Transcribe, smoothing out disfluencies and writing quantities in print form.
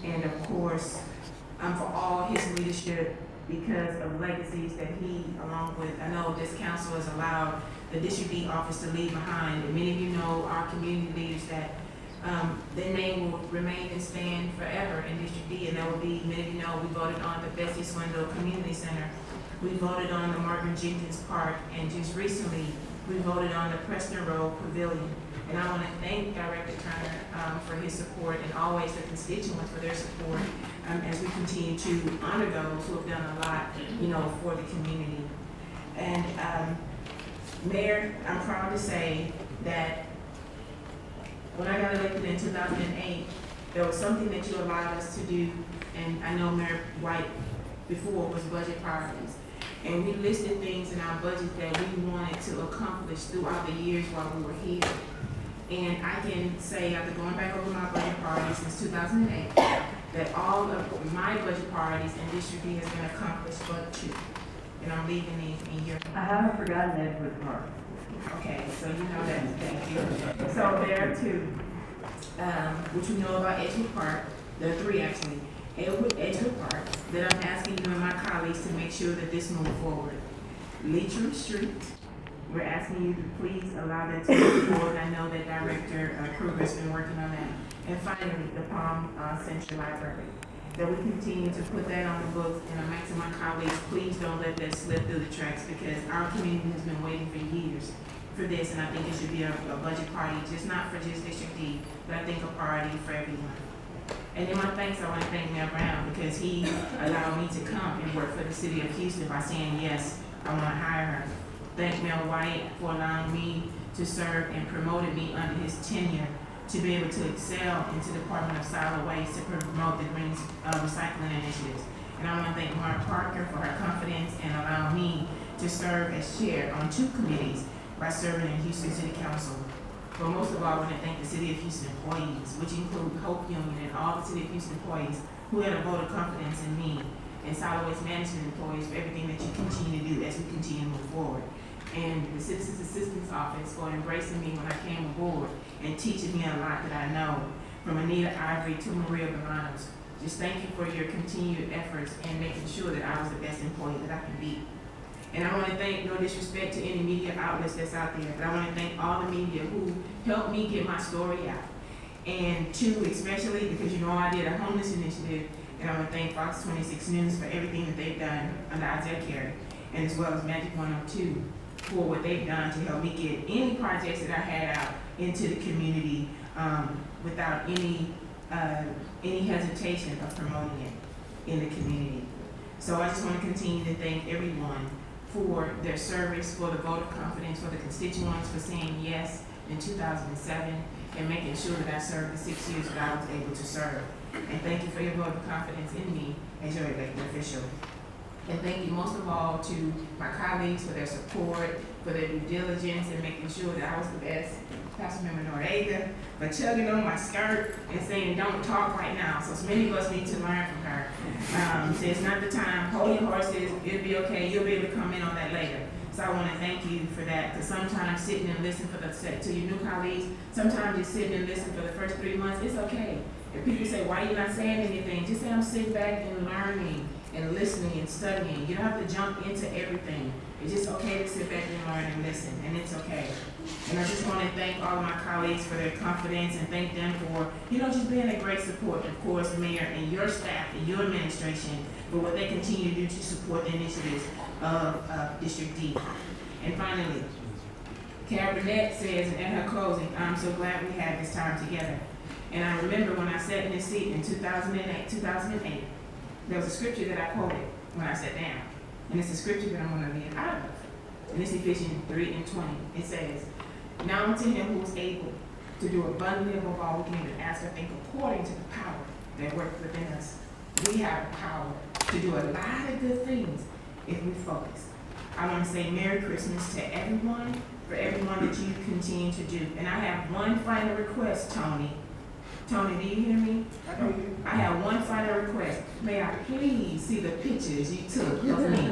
and of course, for all his leadership because of legacies that he, along with, I know this council has allowed the District D office to leave behind. And many of you know our community leaders that their name will remain and stand forever in District D, and that will be, many of you know, we voted on the Bessie Swindle Community Center. We voted on the Margaret Jenkins Park, and just recently, we voted on the Preston Road Pavilion. And I want to thank Director Turner for his support, and always the constituents for their support as we continue to honor those who have done a lot, you know, for the community. And Mayor, I'm proud to say that when I got elected in 2008, there was something that you allowed us to do, and I know Mayor White before was budget priorities. And we listed things in our budget that we wanted to accomplish throughout the years while we were here. And I can say, after going back over my budget priorities since 2008, that all of my budget priorities in District D has been accomplished but two. And I'm leaving these in your. I haven't forgotten Edgewood Park. Okay, so you know that, thank you. So there are two, which we know about Edgewood Park. There are three actually. Edgewood Park, that I'm asking you and my colleagues to make sure that this moves forward. Leitrim Street, we're asking you to please allow that to move forward. I know that Director Kruger's been working on that. And finally, the Palm Central Library, that we continue to put that on the books. And I'm asking my colleagues, please don't let that slip through the cracks, because our community has been waiting for years for this, and I think it should be a budget priority, just not for just District D, but I think a priority for everyone. And in my thanks, I want to thank Mayor Brown, because he allowed me to come and work for the city of Houston by saying, yes, I want to hire her. Thank Mayor White for allowing me to serve and promoted me under his tenure to be able to excel into the Department of Solid Waste to promote the green recycling initiatives. And I want to thank Mark Parker for her confidence and allowing me to serve as chair on two committees by serving in Houston City Council. But most of all, I want to thank the City of Houston employees, which include Hope Union and all the City of Houston employees who had a vote of confidence in me, and solid waste management employees for everything that you continue to do as we continue to move forward. And the Citizens Assistance Office for embracing me when I came aboard and teaching me a lot that I know, from Anita Ivory to Maria Bolanos. Just thank you for your continued efforts and making sure that I was the best employee that I can be. And I want to thank, no disrespect to any media outlets that's out there, but I want to thank all the media who helped me get my story out. And two, especially because you know I did a homeless initiative, and I want to thank Fox 26 News for everything that they've done under Isaiah Carey, and as well as Magic 102 for what they've done to help me get any projects that I had out into the community without any hesitation of promoting it in the community. So I just want to continue to thank everyone for their service, for the vote of confidence, for the constituents for saying yes in 2007, and making sure that I served the 6 years that I was able to serve. And thank you for your vote of confidence in me as your elected official. And thank you most of all to my colleagues for their support, for their due diligence, and making sure that I was the best. Councilmember Noriega for chugging on my skirt and saying, don't talk right now. So many of us need to learn from her. So it's not the time, hold your horses, it'll be okay, you'll be able to come in on that later. So I want to thank you for that, because sometimes sitting and listening to your new colleagues, sometimes just sitting and listening for the first 3 months, it's okay. If people say, why are you not saying anything? Just say, I'm sitting back and learning and listening and studying. You don't have to jump into everything. It's just okay to sit back and learn and listen, and it's okay. And I just want to thank all of my colleagues for their confidence, and thank them for, just being a great support. Of course, Mayor and your staff and your administration for what they continue to do to support the initiatives of District D. And finally, Carol Burnett says in her closing, I'm so glad we had this time together. And I remember when I sat in this seat in 2008, there was a scripture that I quoted when I sat down. And it's a scripture that I'm going to read out of. And it's Ephesians 3:20. It says, now unto him who is able to do abundantly above all we can even ask or think, according to the power that works within us. We have the power to do a lot of good things if we focus. I want to say Merry Christmas to everyone, for everyone that you continue to do. And I have one final request, Tony. Tony, do you hear me? I have one final request. May I please see the pictures you took of me?